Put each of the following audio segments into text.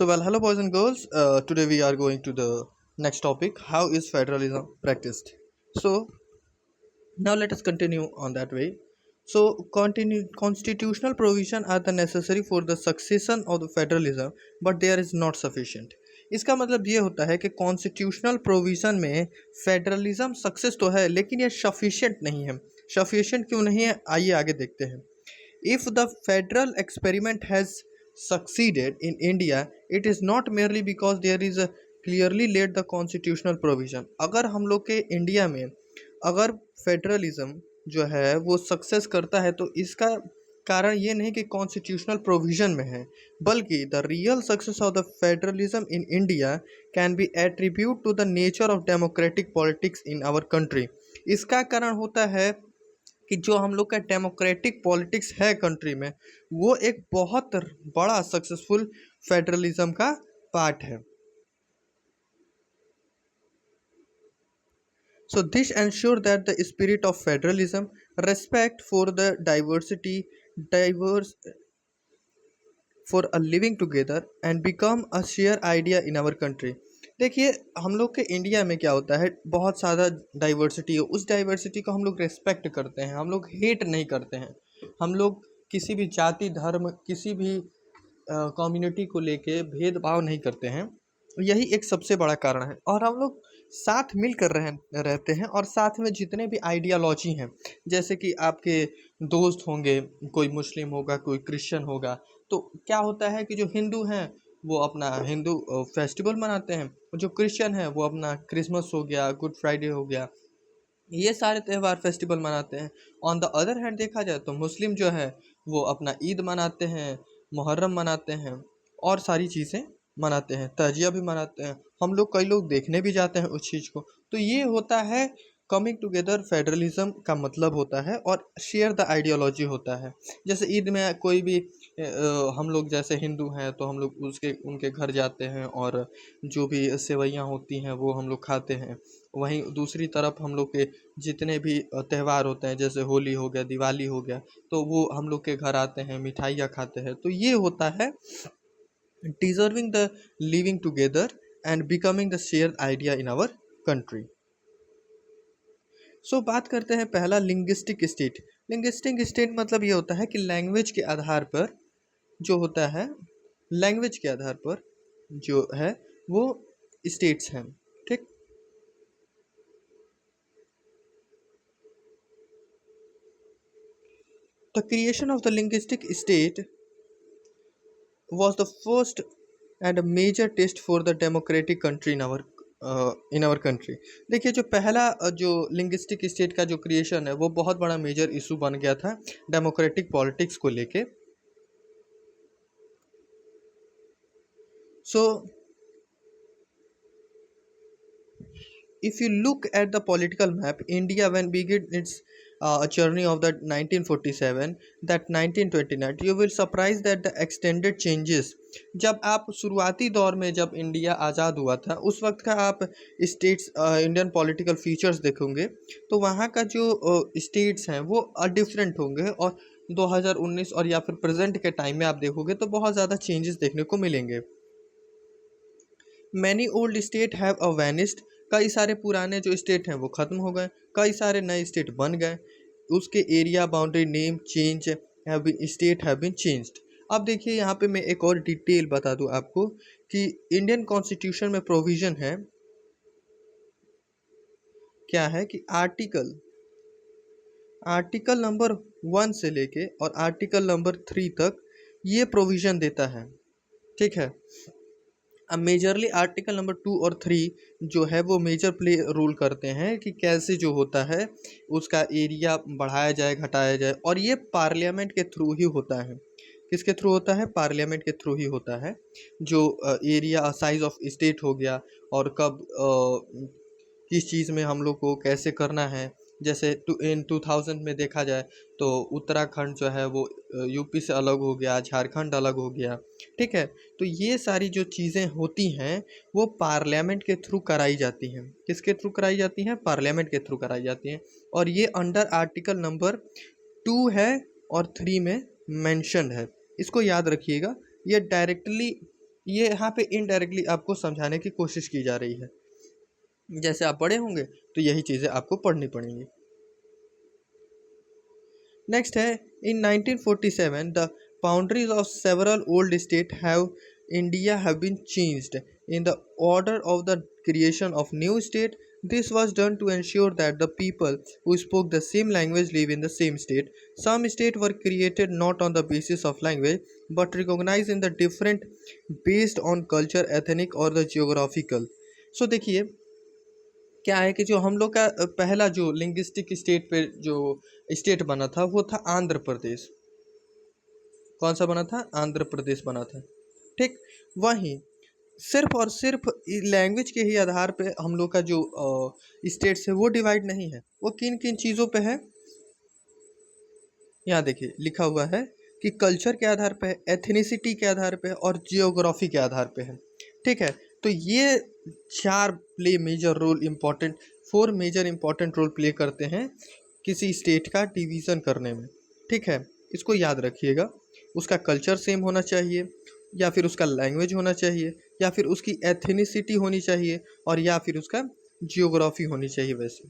Hello, boys and girls. Today we are going to the next topic. How is federalism practiced? So, now let us continue on that way. Constitutional provision are the necessary for the succession of the federalism, but there is not sufficient. इसका मतलब ये होता है कि constitutional provision में federalism success तो है, लेकिन ये सफिशिएंट नहीं है। सफिशिएंट क्यों नहीं है, आइए आगे देखते हैं। If the federal experiment has succeeded in India, it is not merely because there is a clearly laid the constitutional provision. अगर हम लोग के इंडिया में अगर फेडरलिज्म जो है वो सक्सेस करता है, तो इसका कारण ये नहीं कि कॉन्स्टिट्यूशनल प्रोविज़न में है, बल्कि the real success of the federalism in India can be attribute to the nature of democratic politics in our country. इसका कारण होता है कि जो हम लोग का डेमोक्रेटिक पॉलिटिक्स है कंट्री में, वो एक बहुत बड़ा सक्सेसफुल फेडरलिज्म का पार्ट है। So this ensure that the spirit of federalism, respect for the diversity, diverse for a living together and become a shared idea in our country। देखिए, हम लोग के इंडिया में क्या होता है, बहुत ज़्यादा डाइवर्सिटी है। उस डाइवर्सिटी को हम लोग रेस्पेक्ट करते हैं, हम लोग हेट नहीं करते हैं। हम लोग किसी भी जाति धर्म किसी भी कम्युनिटी को लेके भेदभाव नहीं करते हैं। यही एक सबसे बड़ा कारण है, और हम लोग साथ मिल कर रहते हैं, और साथ में जितने भी आइडियालॉजी हैं, जैसे कि आपके दोस्त होंगे, कोई मुस्लिम होगा, कोई क्रिश्चियन होगा, तो क्या होता है कि जो हिंदू हैं वो अपना हिंदू फेस्टिवल मनाते हैं, जो क्रिश्चियन है वो अपना क्रिसमस हो गया, गुड फ्राइडे हो गया, ये सारे त्यौहार फेस्टिवल मनाते हैं। ऑन द अदर हैंड देखा जाए तो मुस्लिम जो है वो अपना ईद मनाते हैं, मुहर्रम मनाते हैं, और सारी चीज़ें मनाते हैं, ताजिया भी मनाते हैं। हम लोग कई लोग देखने भी जाते हैं उस चीज़ को। तो ये होता है कमिंग टुगेदर। फेडरलिज्म का मतलब होता है और शेयर द आइडियोलॉजी होता है। जैसे ईद में कोई भी हम लोग जैसे हिंदू हैं तो हम लोग उसके उनके घर जाते हैं, और जो भी सेवइयाँ होती हैं वो हम लोग खाते हैं। वहीं दूसरी तरफ हम लोग के जितने भी त्यौहार होते हैं, जैसे होली हो गया, दिवाली हो गया, तो वो हम लोग के घर आते हैं, मिठाइयाँ खाते हैं। तो ये होता है deserving the living together and becoming the share idea in our country. So बात करते हैं पहला, लिंग्विस्टिक स्टेट। लिंग्विस्टिक स्टेट मतलब ये होता है कि लैंग्वेज के आधार पर जो होता है, लैंग्वेज के आधार पर जो है वो स्टेट्स हैं, ठीक। The creation of the linguistic state was the first and a major test for the democratic country in our country। देखिए, जो पहला जो लिंग्विस्टिक स्टेट का जो क्रिएशन है वो बहुत बड़ा मेजर इशू बन गया था डेमोक्रेटिक पॉलिटिक्स को लेके। सो if you look at the political map, India when began its journey of the 1947 that 1929, you will surprise that the extended changes। जब आप शुरुआती दौर में जब इंडिया आज़ाद हुआ था, उस वक्त का आप स्टेट्स इंडियन पॉलिटिकल फीचर्स देखोगे, तो वहाँ का जो स्टेट्स हैं वो डिफरेंट होंगे, और 2019 और या फिर प्रेजेंट के टाइम में आप देखोगे तो बहुत ज़्यादा चेंजेस देखने को मिलेंगे। Many old state have a vanished. कई सारे पुराने जो स्टेट हैं वो ख़त्म हो गए, कई सारे नए स्टेट बन गए। उसके area boundary name change have been, state have been changed. अब देखिए, यहाँ पे मैं एक और डिटेल बता दूँ आपको कि इंडियन कॉन्स्टिट्यूशन में प्रोविज़न है, क्या है कि आर्टिकल नंबर 1 से लेके और आर्टिकल नंबर 3 तक ये प्रोविज़न देता है, ठीक है। अब मेजरली आर्टिकल नंबर 2 और 3 जो है वो मेजर प्ले रोल करते हैं कि कैसे जो होता है उसका एरिया बढ़ाया जाए, घटाया जाए, और ये पार्लियामेंट के थ्रू ही होता है। किसके थ्रू होता है? पार्लियामेंट के थ्रू ही होता है। जो एरिया साइज ऑफ स्टेट हो गया, और कब किस चीज़ में हम लोग को कैसे करना है। जैसे इन 2000 में देखा जाए तो उत्तराखंड जो है वो यूपी से अलग हो गया, झारखंड अलग हो गया, ठीक है। तो ये सारी जो चीज़ें होती हैं वो पार्लियामेंट के थ्रू कराई जाती हैं। किसके थ्रू कराई जाती हैं? पार्लियामेंट के थ्रू कराई जाती हैं, और ये अंडर आर्टिकल नंबर 2 है और 3 में मेंशन्ड है। इसको याद रखिएगा, ये डायरेक्टली ये यहाँ पे इनडायरेक्टली आपको समझाने की कोशिश की जा रही है। जैसे आप बड़े होंगे तो यही चीज़ें आपको पढ़नी पड़ेंगी। नेक्स्ट है, in 1947 the boundaries of several old state have India have been changed in the order of the creation of new state. This was done to ensure that the people who spoke the same language live in the same state. Some states were created not on the basis of language but recognized in the different based on culture, ethnic or the geographical. So देखिए क्या है कि जो हम लोग का पहला जो लिंग्विस्टिक स्टेट पे जो स्टेट बना था वो था आंध्र प्रदेश। कौन सा बना था? आंध्र प्रदेश बना था। ठीक, वहीं सिर्फ और सिर्फ लैंग्वेज के ही आधार पे हम लोग का जो स्टेट्स है वो डिवाइड नहीं है। वो किन किन चीज़ों पे है, यहाँ देखिए लिखा हुआ है कि कल्चर के आधार पे है, एथनिसिटी के आधार पे है और जियोग्राफी के आधार पे है। ठीक है, तो ये चार play major role important, four major important role play करते हैं किसी स्टेट का डिवीज़न करने में। ठीक है, इसको याद रखिएगा। उसका कल्चर सेम होना चाहिए, या फिर उसका लैंग्वेज होना चाहिए, या फिर उसकी एथनिसिटी होनी चाहिए, और या फिर उसका जियोग्राफी होनी चाहिए वैसे।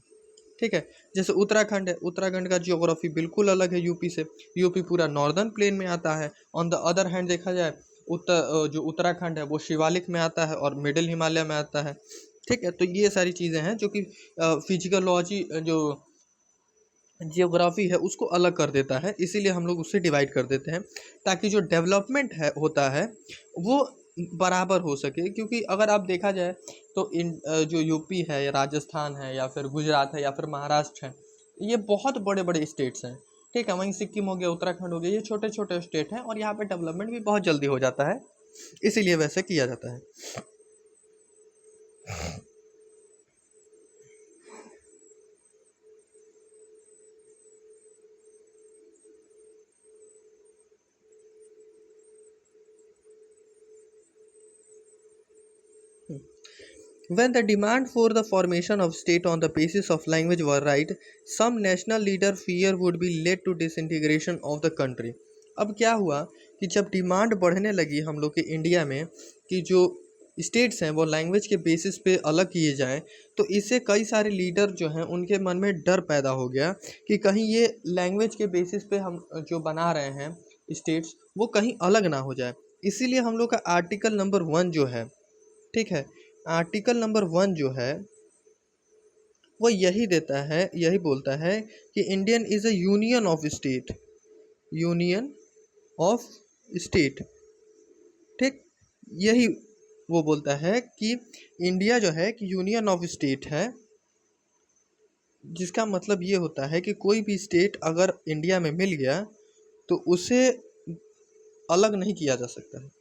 ठीक है, जैसे उत्तराखंड है, उत्तराखंड का जियोग्राफी बिल्कुल अलग है यूपी से। यूपी पूरा नॉर्दर्न प्लेन में आता है। ऑन द अदर हैंड देखा जाए जो उत्तराखंड है वो शिवालिक में आता है और मिडिल हिमालय में आता है। ठीक है, तो ये सारी चीज़ें हैं जो कि फिजिकोलॉजी जो जियोग्राफी है उसको अलग कर देता है, इसीलिए हम लोग उससे डिवाइड कर देते हैं ताकि जो डेवलपमेंट है होता है वो बराबर हो सके। क्योंकि अगर आप देखा जाए तो जो यूपी है या राजस्थान है या फिर गुजरात है या फिर महाराष्ट्र है, ये बहुत बड़े बड़े स्टेट्स हैं। ठीक है, वहीं सिक्किम हो गया, उत्तराखंड हो गया, ये छोटे छोटे स्टेट हैं और यहाँ पे डेवलपमेंट भी बहुत जल्दी हो जाता है, इसीलिए वैसे किया जाता है। When the demand for the formation of state on the basis of language were right, some national leader fear would be led to disintegration of the country. अब क्या हुआ कि जब डिमांड बढ़ने लगी हम लोग के इंडिया में कि जो स्टेट्स हैं वो लैंग्वेज के बेसिस पे अलग किए जाएं, तो इससे कई सारे लीडर जो हैं उनके मन में डर पैदा हो गया कि कहीं ये लैंग्वेज के बेसिस पे हम जो बना रहे हैं स्टेट्स वो कहीं अलग ना हो जाए। इसीलिए हम लोग का आर्टिकल नंबर 1 जो है, ठीक है, आर्टिकल नंबर 1 जो है वो यही देता है, यही बोलता है कि Indian is a union of state, union of state. ठीक, यही वो बोलता है कि इंडिया जो है कि यूनियन ऑफ स्टेट है, जिसका मतलब ये होता है कि कोई भी स्टेट अगर इंडिया में मिल गया तो उसे अलग नहीं किया जा सकता है।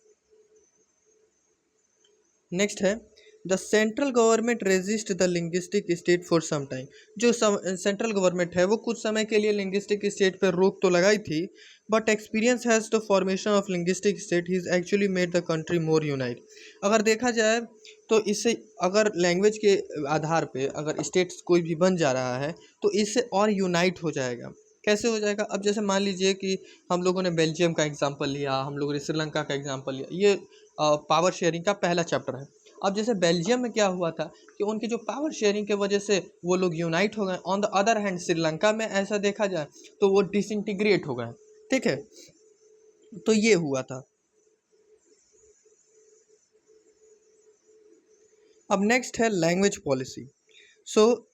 नेक्स्ट है, the central government resist the linguistic state for some time. जो सेंट्रल गवर्नमेंट है वो कुछ समय के लिए लिंग्विस्टिक स्टेट पर रोक तो लगाई थी, but experience has the formation of linguistic state is actually made the country more unite. अगर देखा जाए तो इससे अगर लैंग्वेज के आधार पे अगर स्टेट्स कोई भी बन जा रहा है तो इससे और यूनाइट हो जाएगा। कैसे हो जाएगा? अब जैसे मान लीजिए कि हम लोगों ने बेल्जियम का एग्जाम्पल लिया, हम लोगों ने श्रीलंका का एग्जाम्पल लिया, ये पावर शेयरिंग का पहला चैप्टर है। अब जैसे बेल्जियम में क्या हुआ था कि उनके जो पावर शेयरिंग के वजह से वो लोग यूनाइट हो गए। On the other hand Sri Lanka में ऐसा देखा जाए तो वो डिसइंटीग्रेट हो गए। ठीक है, तो ये हुआ था। अब नेक्स्ट है language policy. So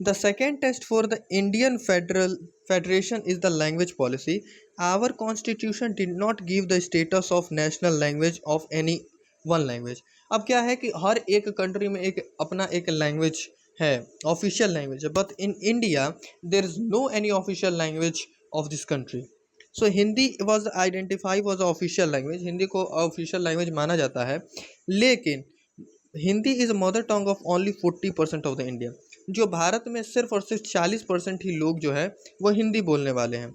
the second test for the Indian Federation is the language policy. Our constitution did not give the status of national language of any one language. अब क्या है कि हर एक कंट्री में एक अपना एक लैंग्वेज है, ऑफिशियल लैंग्वेज है, but in India there is no any official language of this country. So Hindi was identify was official language, Hindi को ऑफिशियल लैंग्वेज माना जाता है, लेकिन Hindi is mother tongue of only 40% of the India. जो भारत में सिर्फ और सिर्फ 40% ही लोग जो है वो हिंदी बोलने वाले हैं।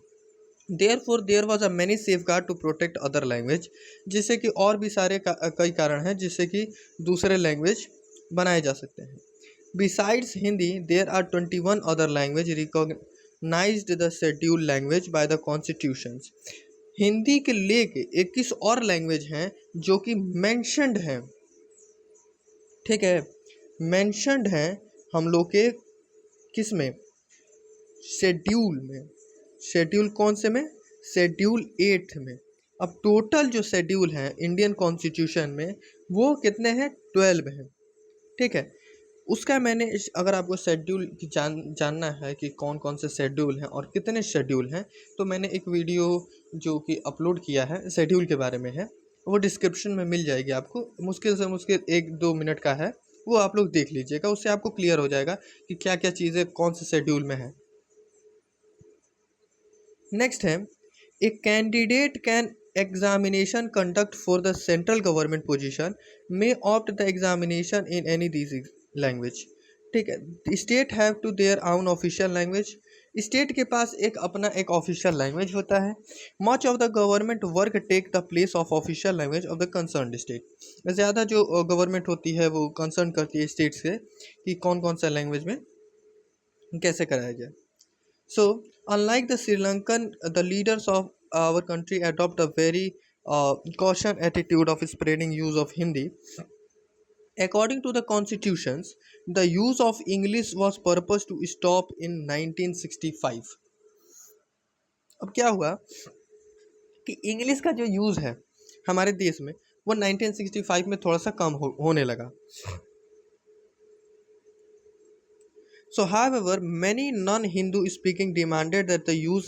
Therefore there was a many safeguard to protect other language, जिससे कि और भी सारे कई कारण हैं जिससे कि दूसरे लैंग्वेज बनाए जा सकते हैं। Besides Hindi there are 21 other language recognised the scheduled language by the constitutions. Hindi के लेके 21 और लैंग्वेज हैं जो कि मेंशन्ड हैं, ठीक है, मेंशन्ड हैं हम लोग के किस में, शेड्यूल में। शेड्यूल कौन से में, शेड्यूल 8 में। अब टोटल जो शेड्यूल हैं इंडियन कॉन्स्टिट्यूशन में वो कितने हैं, 12 हैं, ठीक है। उसका मैंने अगर आपको शेड्यूल की जानना है कि कौन कौन से शेड्यूल हैं और कितने शेड्यूल हैं, तो मैंने एक वीडियो जो कि अपलोड किया है शेड्यूल के बारे में है, वो डिस्क्रिप्शन में मिल जाएगी आपको, मुश्किल से मुश्किल 1-2 मिनट का है, वो आप लोग देख लीजिएगा, उससे आपको क्लियर हो जाएगा कि क्या क्या चीज़ें कौन से शेड्यूल में है। नेक्स्ट है, a candidate can examination conduct for the central government position may opt the examination in any these language, ठीक है। State have to their own official language, state के पास एक अपना एक ऑफिशियल लैंग्वेज होता है। Much of the government work take the place of official language of the concern state, ज़्यादा जो गवर्नमेंट होती है वो कंसर्न करती है स्टेट से कि कौन कौन सा लैंग्वेज में कैसे कराया जाए। So, unlike the Sri Lankan, the leaders of our country adopt a very caution attitude of spreading use of Hindi. According to the constitutions, the use of English was purposed to stop in 1965. अब क्या हुआ कि English का जो use है हमारे देश में वो 1965 में थोड़ा सा कम होने लगा। So, however, many non-Hindu speaking demanded that the use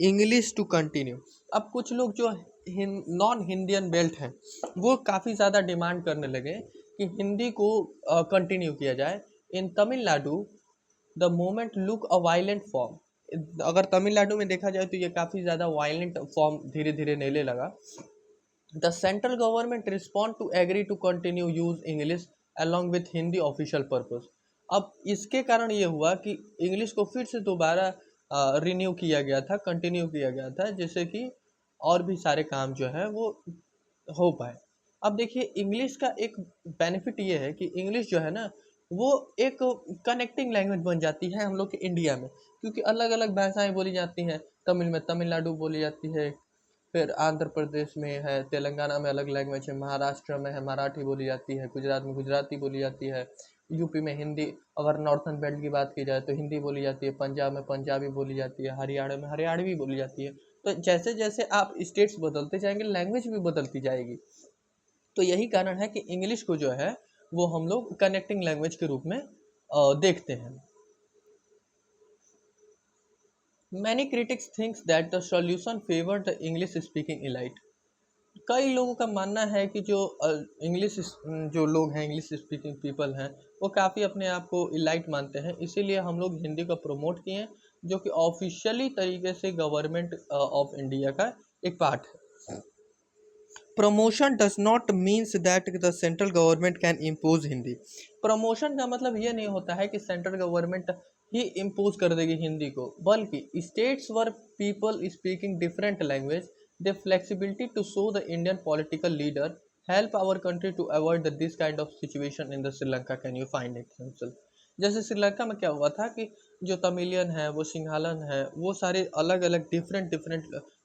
English to continue. अब कुछ लोग जो नॉन हिंदियन बेल्ट हैं वो काफ़ी ज़्यादा डिमांड करने लगे कि हिंदी को कंटिन्यू किया जाए। In Tamil Nadu the movement took a violent form, अगर तमिलनाडु में देखा जाए तो ये काफ़ी ज़्यादा वायलेंट फॉर्म धीरे धीरे लेने लगा। The central government respond to agree to continue use English along with Hindi official purpose. अब इसके कारण ये हुआ कि इंग्लिश को फिर से दोबारा रिन्यू किया गया था, कंटिन्यू किया गया था, जिससे कि और भी सारे काम जो है वो हो पाए। अब देखिए इंग्लिश का एक बेनिफिट ये है कि इंग्लिश जो है ना वो एक कनेक्टिंग लैंग्वेज बन जाती है हम लोग के इंडिया में, क्योंकि अलग अलग भाषाएं बोली जाती हैं। तमिल में तमिलनाडु बोली जाती है, फिर आंध्र प्रदेश में है, तेलंगाना में अलग लैंग्वेज है, महाराष्ट्र में है मराठी बोली जाती है, गुजरात में गुजराती बोली जाती है, यूपी में हिंदी, अगर नॉर्थन बेल्ट की बात की जाए तो हिंदी बोली जाती है, पंजाब में पंजाबी बोली जाती है, हरियाणा में हरियाणवी बोली जाती है। तो जैसे जैसे आप स्टेट्स बदलते जाएंगे लैंग्वेज भी बदलती जाएगी। तो यही कारण है कि इंग्लिश को जो है वो हम लोग कनेक्टिंग लैंग्वेज के रूप में देखते हैं। Many critics thinks that the solution favour the English speaking elite. कई लोगों का मानना है कि जो इंग्लिश जो लोग हैं, इंग्लिश स्पीकिंग पीपल हैं, वो काफ़ी अपने आप को इलाइट मानते हैं, इसीलिए हम लोग हिंदी को प्रमोट किए, जो कि ऑफिशियली तरीके से गवर्नमेंट ऑफ इंडिया का एक पार्ट है। Promotion does not means that the central government can impose Hindi. Promotion का मतलब ये नहीं होता है कि सेंट्रल गवर्नमेंट ही इम्पोज कर देगी हिंदी को, बल्कि states were people speaking different language the flexibility to show the Indian political leader help our country to avoid this kind of situation in the Sri Lanka. Can you find example? जैसे श्रीलंका में क्या हुआ था कि जो तमिलियन है, वो सिंघालन है, वो सारे अलग अलग डिफरेंट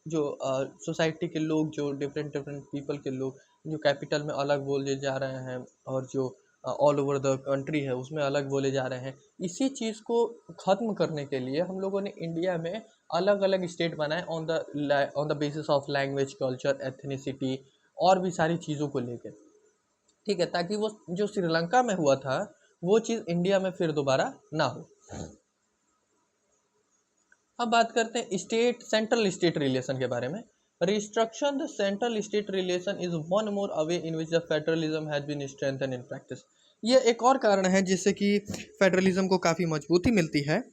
जो सोसाइटी के लोग, जो डिफरेंट पीपल के लोग जो कैपिटल में अलग बोले जा रहे हैं और जो ऑल ओवर द कंट्री है उसमें अलग बोले जा रहे हैं। इसी चीज़ को ख़त्म करने के लिए हम लोगों ने इंडिया में अलग अलग स्टेट बनाए on the basis of language, culture, ethnicity और भी सारी चीज़ों को लेकर, ठीक है, ताकि वो जो श्रीलंका में हुआ था वो चीज़ इंडिया में फिर दोबारा ना हो। अब बात करते हैं सेंट्रल स्टेट रिलेशन के बारे में। Restriction the central state relation is one more away in which the federalism has been strengthen in practice. ये एक और कारण है जिससे कि फेडरलिज्म को काफ़ी मजबूती मिलती है।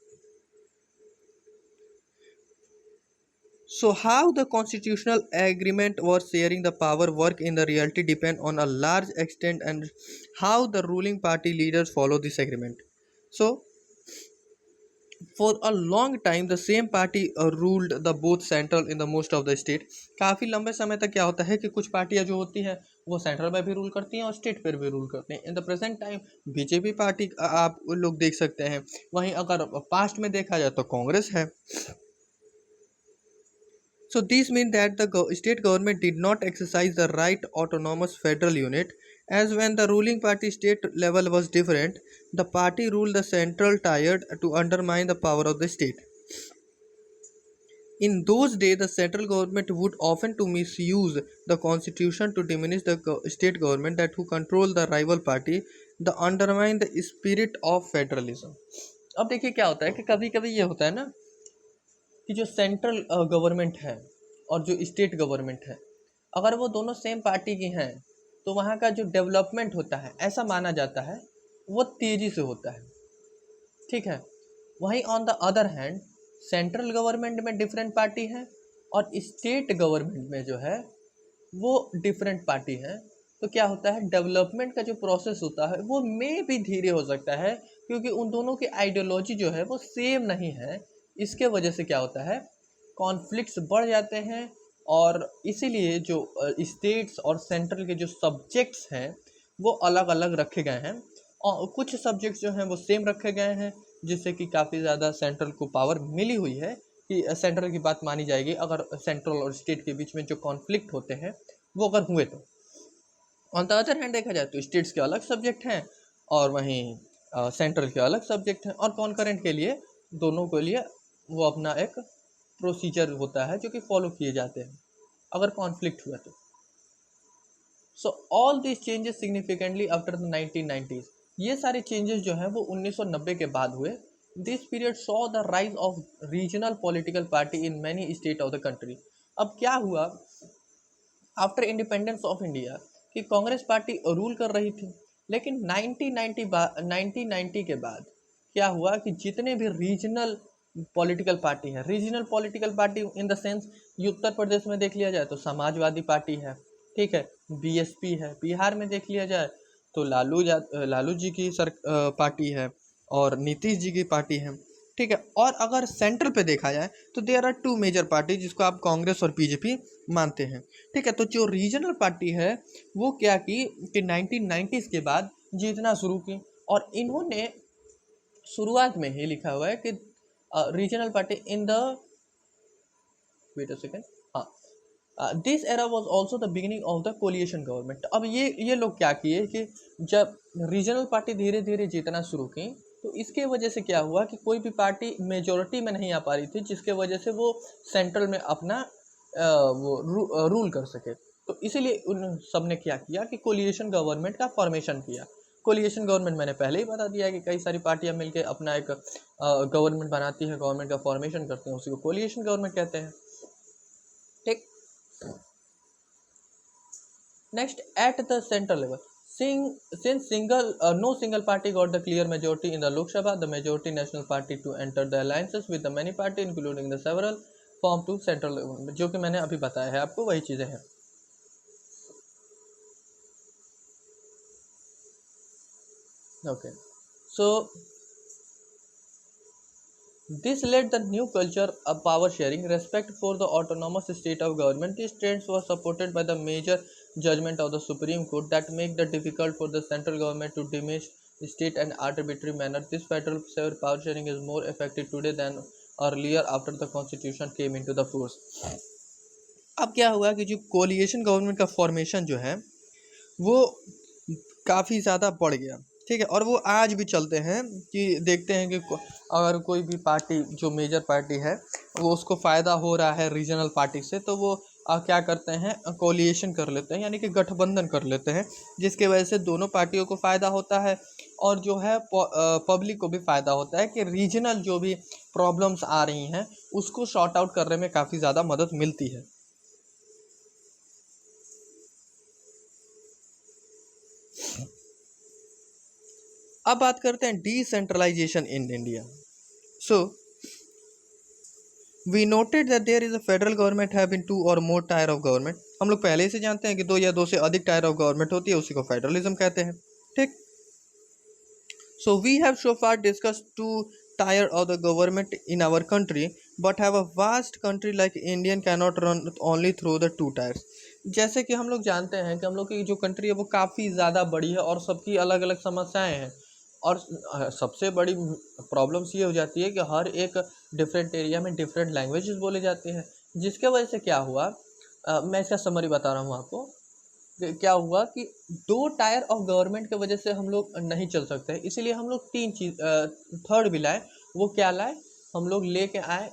So how the constitutional agreement for sharing the power work in the reality depend on a large extent and how the ruling party leaders follow this agreement. So for a long time the same party ruled the both central in the most of the state. काफ़ी लंबे समय तक क्या होता है कि कुछ पार्टियां जो होती हैं वो सेंट्रल में भी रूल करती हैं और स्टेट पर भी रूल करती हैं। In the present time BJP party आप लोग देख सकते हैं, वहीं अगर पास्ट में देखा जाए तो कांग्रेस है। So these mean that the state government did not exercise the right autonomous federal unit, as when the ruling party state level was different, the party ruled the central tired to undermine the power of the state. In those days, the central government would often to misuse the constitution to diminish the state government that who control the rival party, the undermine the spirit of federalism. अब देखिए क्या होता है कि कभी कभी ये होता है ना कि जो सेंट्रल गवर्नमेंट है और जो स्टेट गवर्नमेंट है, अगर वो दोनों सेम पार्टी की हैं तो वहाँ का जो डेवलपमेंट होता है ऐसा माना जाता है वो तेज़ी से होता है, ठीक है। वहीं on the other hand central government में डिफरेंट पार्टी है और स्टेट गवर्नमेंट में जो है वो डिफरेंट पार्टी है, तो क्या होता है डेवलपमेंट का जो प्रोसेस होता है वो में भी धीरे हो सकता है क्योंकि उन दोनों की आइडियोलॉजी जो है वो सेम नहीं है। इसके वजह से क्या होता है कॉन्फ्लिक्ट्स बढ़ जाते हैं और इसीलिए जो स्टेट्स और सेंट्रल के जो सब्जेक्ट्स हैं वो अलग अलग रखे गए हैं और कुछ सब्जेक्ट्स जो हैं वो सेम रखे गए हैं, जिससे कि काफ़ी ज़्यादा सेंट्रल को पावर मिली हुई है कि सेंट्रल की बात मानी जाएगी अगर सेंट्रल और स्टेट के बीच में जो कॉन्फ्लिक्ट होते हैं वो अगर हुए तो। ऑन द अदर हैंड देखा जाए तो स्टेट्स के अलग सब्जेक्ट हैं और वहीं सेंट्रल के अलग सब्जेक्ट हैं और कॉन्करेंट के लिए दोनों के लिए वो अपना एक प्रोसीजर होता है जो कि फॉलो किए जाते हैं अगर कॉन्फ्लिक्ट हुआ तो। So all this changes significantly after the 1990s, ये सारे चेंजेस जो हैं वो 1990 के बाद हुए। This period saw the rise of regional political party in many state of the country. अब क्या हुआ आफ्टर इंडिपेंडेंस ऑफ इंडिया कि कांग्रेस पार्टी रूल कर रही थी, लेकिन 1990 के बाद क्या हुआ कि जितने भी रीजनल पॉलिटिकल पार्टी हैं, regional political party in the sense ये उत्तर प्रदेश में देख लिया जाए तो समाजवादी पार्टी है, ठीक है, बीएसपी है, बिहार में देख लिया जाए तो लालू जी की पार्टी है और नीतीश जी की पार्टी है, ठीक है। और अगर सेंट्रल पे देखा जाए तो there are two major party जिसको आप कांग्रेस और बीजेपी मानते हैं, ठीक है। तो जो रीजनल पार्टी है वो क्या की कि 1990s के बाद जीतना शुरू की और इन्होंने शुरुआत में ही लिखा हुआ है कि regional party in the wait a second, हाँ, this era was also the beginning of the coalition government. अब ये लोग क्या किए कि जब रीजनल पार्टी धीरे धीरे जीतना शुरू की तो इसके वजह से क्या हुआ कि कोई भी पार्टी मेजॉरिटी में नहीं आ पा रही थी, जिसके वजह से वो सेंट्रल में अपना वो रूल कर सके। तो इसीलिए उन सब ने क्या किया कि कोलिएशन गवर्नमेंट का फॉर्मेशन किया। कोलिएशन गवर्नमेंट मैंने पहले ही बता दिया है कि कई सारी पार्टियां मिलकर अपना एक गवर्नमेंट बनाती है, गवर्नमेंट का फॉर्मेशन करते हैं, उसी को कोलिएशन गवर्नमेंट कहते हैं, ठीक। Next at the central level, since no single party got the clear majority in the Lok Sabha, the majority national party to enter the alliances with the many party including the several form to central government, जो कि मैंने अभी बताया है आपको वही चीज़ें हैं। Okay, so this led the new culture of power sharing, respect for the autonomous state of government. These trends were supported by the major judgment of the Supreme Court that make it difficult for the central government to diminish state and arbitrary manner. This federal power sharing is more effective today than earlier after the constitution came into the force. अब क्या हुआ कि जो coalition government का formation जो है वो काफ़ी ज़्यादा बढ़ गया, ठीक है। और वो आज भी चलते हैं कि देखते हैं कि अगर कोई भी पार्टी जो मेजर पार्टी है वो उसको फ़ायदा हो रहा है रीजनल पार्टी से तो वो क्या करते हैं कोलिएशन कर लेते हैं, यानी कि गठबंधन कर लेते हैं, जिसके वजह से दोनों पार्टियों को फ़ायदा होता है और जो है पब्लिक को भी फ़ायदा होता है कि रीजनल जो भी प्रॉब्लम्स आ रही हैं उसको शॉर्ट आउट करने में काफ़ी ज़्यादा मदद मिलती है। अब बात करते हैं decentralisation in India. So we noted that there is a federal government have been 2 और मोर टायर ऑफ गवर्नमेंट। हम लोग पहले से जानते हैं कि 2 या 2 से अधिक टायर ऑफ गवर्नमेंट होती है, उसी को फेडरलिज्म कहते हैं, ठीक। So we have so far discussed 2 tier of the government in our country but have a vast country like Indian cannot run only through the 2 tiers. जैसे कि हम लोग जानते हैं कि हम लोग की जो कंट्री है वो काफ़ी ज़्यादा बड़ी है और सबकी अलग अलग समस्याएं हैं और सबसे बड़ी प्रॉब्लम्स ये हो जाती है कि हर एक डिफरेंट एरिया में डिफरेंट लैंग्वेजेस बोले जाते हैं। जिसके वजह से क्या हुआ, मैं इसका समरी बता रहा हूँ आपको। क्या हुआ कि 2 टायर ऑफ गवर्नमेंट की वजह से हम लोग नहीं चल सकते, इसीलिए हम लोग 3 चीज़ थर्ड भी लाए। वो क्या लाए, हम लोग लेके आए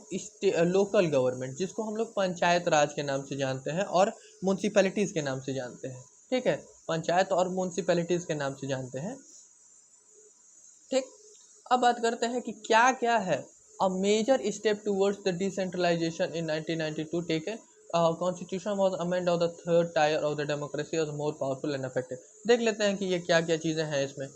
लोकल गवर्नमेंट, जिसको हम लोग पंचायत राज के नाम से जानते हैं और म्यूनसिपैलिटीज़ के नाम से जानते हैं। ठीक है, पंचायत और म्यूनसिपैलिटीज़ के नाम से जानते हैं। ठीक, अब बात करते हैं कि क्या क्या है a major step towards the decentralisation in 1992 taken. Constitution was amend of the third tier of the democracy was more powerful and effective. देख लेते हैं कि ये क्या क्या चीज़ें हैं इसमें।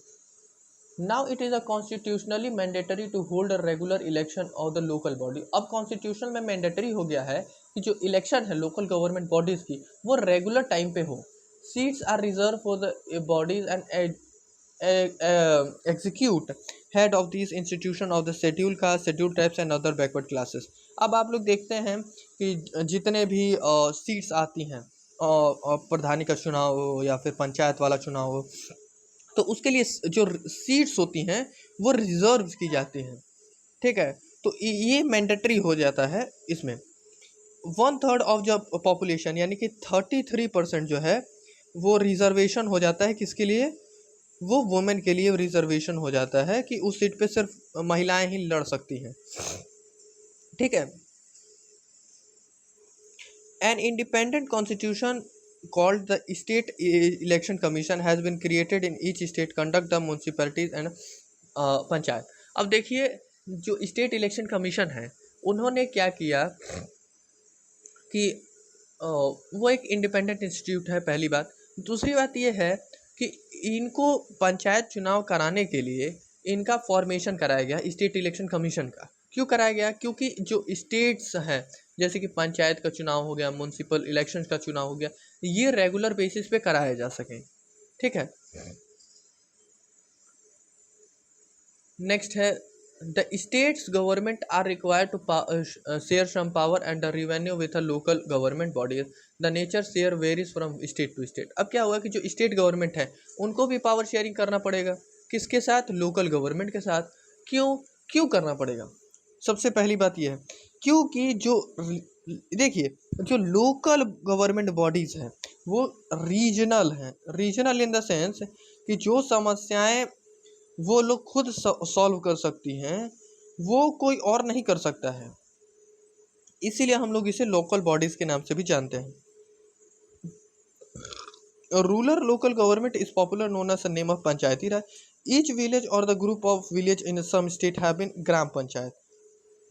Now it is a constitutionally mandatory to hold a regular election of the local body. अब कॉन्स्टिट्यूशन में मैंडेटरी हो गया है कि जो इलेक्शन है लोकल गवर्नमेंट बॉडीज़ की वो रेगुलर टाइम पे हो। Seats are reserve for the bodies and execute head of these institution of the scheduled caste, scheduled tribes and other backward classes। अब आप लोग देखते हैं कि जितने भी सीट्स आती हैं, प्रधानी का चुनाव हो या फिर पंचायत वाला चुनाव हो, तो उसके लिए जो सीट्स होती हैं वो रिजर्व की जाती हैं। ठीक है, तो ये मैंडेटरी हो जाता है इसमें। 1/3 ऑफ जो पॉपुलेशन यानी कि 33% जो है वो रिजर्वेशन हो जाता है। किसके लिए, वो वुमेन के लिए रिजर्वेशन हो जाता है कि उस सीट पे सिर्फ महिलाएं ही लड़ सकती हैं। ठीक है, an independent constitution called the state election commission has been created in each state conduct the municipalities and panchayat. अब देखिए जो स्टेट इलेक्शन कमीशन है उन्होंने क्या किया कि वो एक इंडिपेंडेंट इंस्टीट्यूट है, पहली बात। दूसरी बात ये है कि इनको पंचायत चुनाव कराने के लिए इनका फॉर्मेशन कराया गया स्टेट इलेक्शन कमीशन का। क्यों कराया गया, क्योंकि जो स्टेट्स हैं जैसे कि पंचायत का चुनाव हो गया, म्यूनसिपल इलेक्शन का चुनाव हो गया, ये रेगुलर बेसिस पे कराया जा सके। ठीक है, नेक्स्ट है the states government are required to share some power and the revenue with a local government bodies। the nature share varies from state to state। अब क्या हुआ कि जो स्टेट गवर्नमेंट है उनको भी पावर शेयरिंग करना पड़ेगा, किसके साथ, लोकल गवर्नमेंट के साथ। क्यों क्यों करना पड़ेगा, सबसे पहली बात यह है क्योंकि जो देखिए जो लोकल गवर्नमेंट बॉडीज़ हैं वो रीजनल हैं। रीजनल इन द सेंस कि जो समस्याएं वो लोग खुद सॉल्व कर सकती हैं वो कोई और नहीं कर सकता है, इसीलिए हम लोग इसे लोकल बॉडीज के नाम से भी जानते हैं। Rural local government is popular known as the name of panchayati raj. Each village और the group of village in some state have been gram panchayat.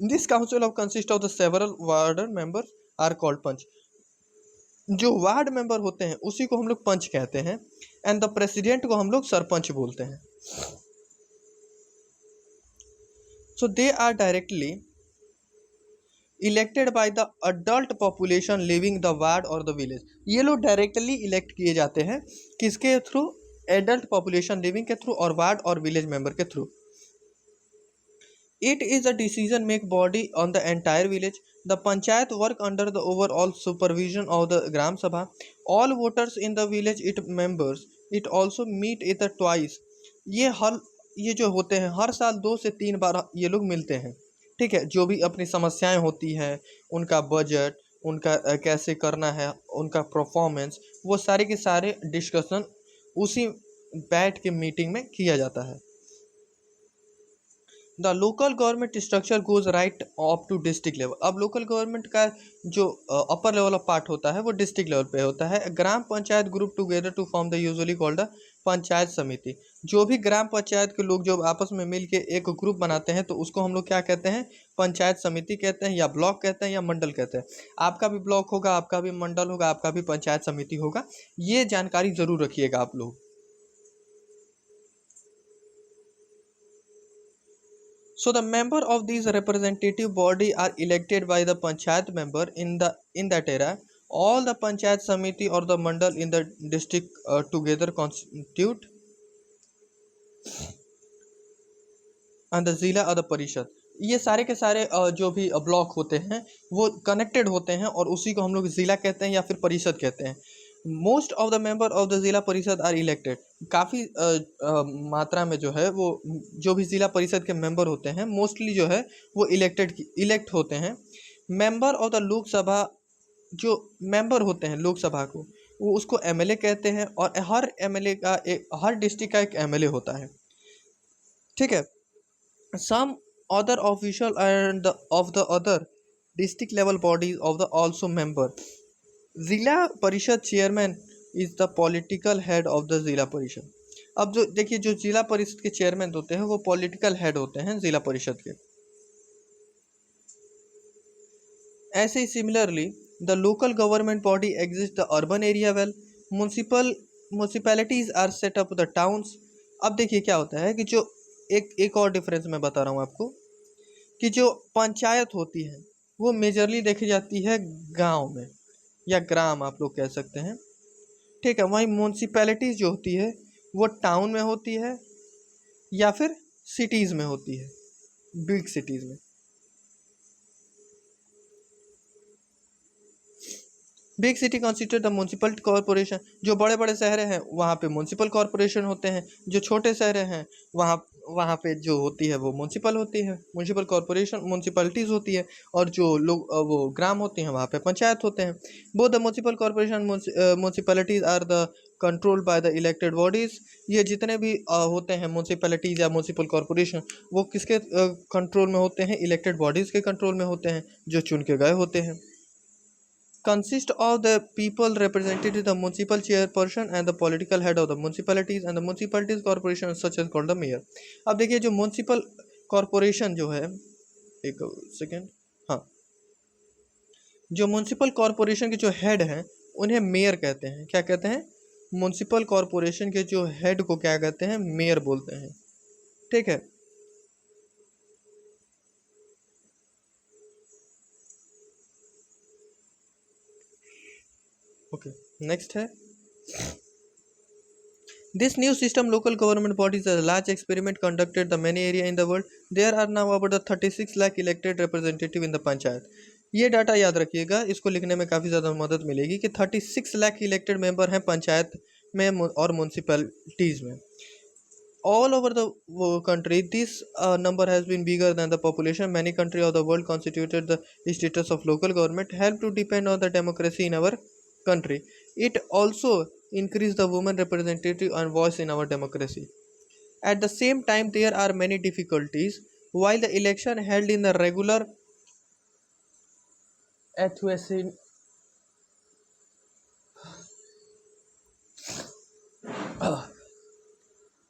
This council of consist of the several ward members are called panch. जो ward member होते हैं उसी को हम लोग पंच कहते हैं एंड द प्रेसिडेंट को हम लोग सरपंच बोलते हैं। So they are directly elected by the adult population living the ward or the village। ये लोग डायरेक्टली इलेक्ट किए जाते हैं किसके थ्रू, एडल्ट पॉपुलेशन लिविंग के थ्रू और वार्ड और विलेज मेंबर के through. It is a decision make body on the entire village। The panchayat work under the overall supervision of the gram sabha। All voters in the village it members it also meet it twice। ये जो होते हैं हर साल 2 से 3 बार ये लोग मिलते हैं। ठीक है, जो भी अपनी समस्याएं होती हैं, उनका बजट, उनका कैसे करना है, उनका परफॉर्मेंस, वो सारे के सारे डिस्कशन उसी बैठ के मीटिंग में किया जाता है। The local government structure goes right up to district level. अब लोकल गवर्नमेंट का जो अपर लेवल ऑफ पार्ट होता है वो डिस्ट्रिक्ट लेवल पे होता है। Gram panchayat group together to form the usually called the panchayat samiti. जो भी ग्राम पंचायत के लोग जो आपस में मिल के एक ग्रुप बनाते हैं तो उसको हम लोग क्या कहते हैं, पंचायत समिति कहते हैं, या ब्लॉक कहते हैं, या मंडल कहते हैं। आपका भी ब्लॉक होगा, आपका भी मंडल होगा, आपका भी पंचायत समिति होगा, ये जानकारी जरूर रखिएगा आप लोग। So the member of these representative body are elected by the panchayat member in that era। All the panchayat samiti or the mandal in the district together constitute and the जिला और the परिषद। ये सारे के सारे जो भी block होते हैं वो कनेक्टेड होते हैं और उसी को हम लोग जिला कहते हैं या फिर परिषद कहते हैं। Most of the member of the zila परिषद आर इलेक्टेड। काफ़ी मात्रा में जो है वो जो भी जिला परिषद के मेंबर होते हैं मोस्टली जो है वो इलेक्ट होते हैं मेंबर ऑफ द लोकसभा, जो मेंबर होते हैं लोकसभा को, वो उसको एमएलए कहते हैं, और हर एमएलए का हर डिस्ट्रिक्ट का एक एमएलए होता है। ठीक है। Some other official and of the other district level bodies of the also member. Zila parishad chairman is the political head of the zila parishad. अब जो देखिए, जो जिला परिषद के चेयरमैन होते हैं वो पॉलिटिकल हेड होते हैं जिला परिषद के। ऐसे ही similarly the local government body exist the urban area well, municipalities are set up the towns. अब देखिए क्या होता है कि जो एक और डिफरेंस मैं बता रहा हूँ आपको, कि जो पंचायत होती है वो मेजरली देखी जाती है गांव में, या ग्राम आप लोग कह सकते हैं। ठीक है। वहीं म्यूनसिपैलिटीज जो होती है वो टाउन में होती है या फिर सिटीज़ में होती है, बिग सिटीज़ में। Big city constitute the municipal corporation. जो बड़े बड़े शहर हैं वहाँ पे म्यूनसिपल कॉरपोरेशन होते हैं, जो छोटे शहर हैं वहाँ वहाँ पे जो होती है वो म्यूनसिपल होती है, म्यूनसिपल कॉरपोरेशन म्यूनसिपलिटीज़ होती है, और जो लोग वो ग्राम होते हैं वहाँ पे पंचायत होते हैं। Both the municipal corporation municipalities are the controlled by the elected bodies. ये जितने भी होते हैं म्यूनसिपलिटीज़ या म्यूनसिपल कॉरपोरेशन, वो किसके कंट्रोल में होते हैं? इलेक्टेड बॉडीज़ के कंट्रोल में होते हैं, जो चुन के गए होते हैं। Consist of the people represented in the municipal chairperson and the political head of the municipalities, and the municipalities corporation such as called the mayor। अब देखिए, जो म्यूनसिपल कॉरपोरेशन जो है, एक सेकेंड, हाँ, जो म्यूनसिपल कॉरपोरेशन के जो हेड हैं उन्हें मेयर कहते हैं। क्या कहते हैं? म्यूनसिपल कॉरपोरेशन के जो हेड को क्या कहते हैं? मेयर बोलते हैं। ठीक है। ओके, नेक्स्ट है, this new system local government bodies is a large experiment conducted in many area in the world. There are now about the 36 lakh elected representative in the panchayat. ये डाटा याद रखिएगा, इसको लिखने में काफ़ी ज़्यादा मदद मिलेगी कि 36 लाख इलेक्टेड मेंबर हैं पंचायत में और म्यूनसिपलिटीज़ में। All over the country, this number has been bigger than the population. Many countries of the world constituted the status of local government help to depend on the democracy in our country. It also increase the women representative and voice in our democracy. At the same time, there are many difficulties. While the election held in the regular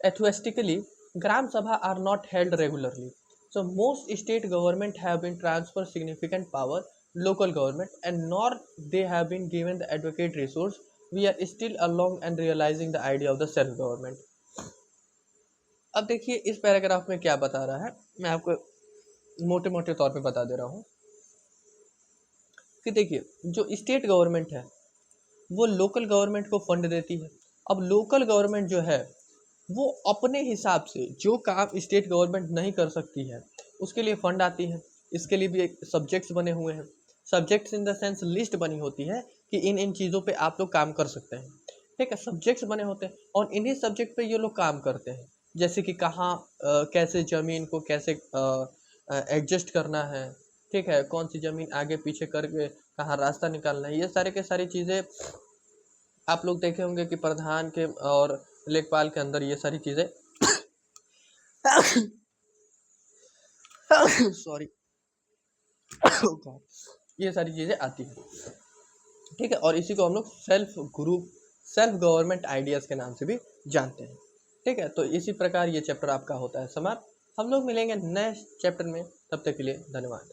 atheistically, Gram Sabha are not held regularly. So most state government have been transferred significant power local government, and nor they have been given the adequate resource. We are still along and realizing the idea of the self government. अब देखिए इस paragraph में क्या बता रहा है, मैं आपको मोटे मोटे तौर पे बता दे रहा हूँ कि देखिए, जो स्टेट गवर्नमेंट है वो लोकल गवर्नमेंट को फंड देती है। अब लोकल गवर्नमेंट जो है वो अपने हिसाब से जो काम स्टेट गवर्नमेंट नहीं कर सकती है उसके लिए फंड आती है। इसके लिए भी एक सब्जेक्ट्स बने हुए हैं, subjects in the sense list बनी होती है कि इन इन चीज़ों पे आप लोग काम कर सकते हैं। ठीक है, सब्जेक्ट्स बने होते हैं और इन्हीं सब्जेक्ट पे ये लोग काम करते हैं, जैसे कि कहाँ कैसे ज़मीन को कैसे एडजस्ट करना है। ठीक है, कौन सी ज़मीन आगे पीछे करके कहाँ रास्ता निकालना है, ये सारे के सारी चीज़ें आप लोग देखे होंगे कि प्रधान के और लेखपाल के अंदर ये सारी चीज़ें सॉरी ये सारी चीज़ें आती हैं। ठीक है, और इसी को हम लोग self group self government ideas के नाम से भी जानते हैं। ठीक है, तो इसी प्रकार ये चैप्टर आपका होता है समाप्त। हम लोग मिलेंगे नेक्स्ट चैप्टर में, तब तक के लिए धन्यवाद।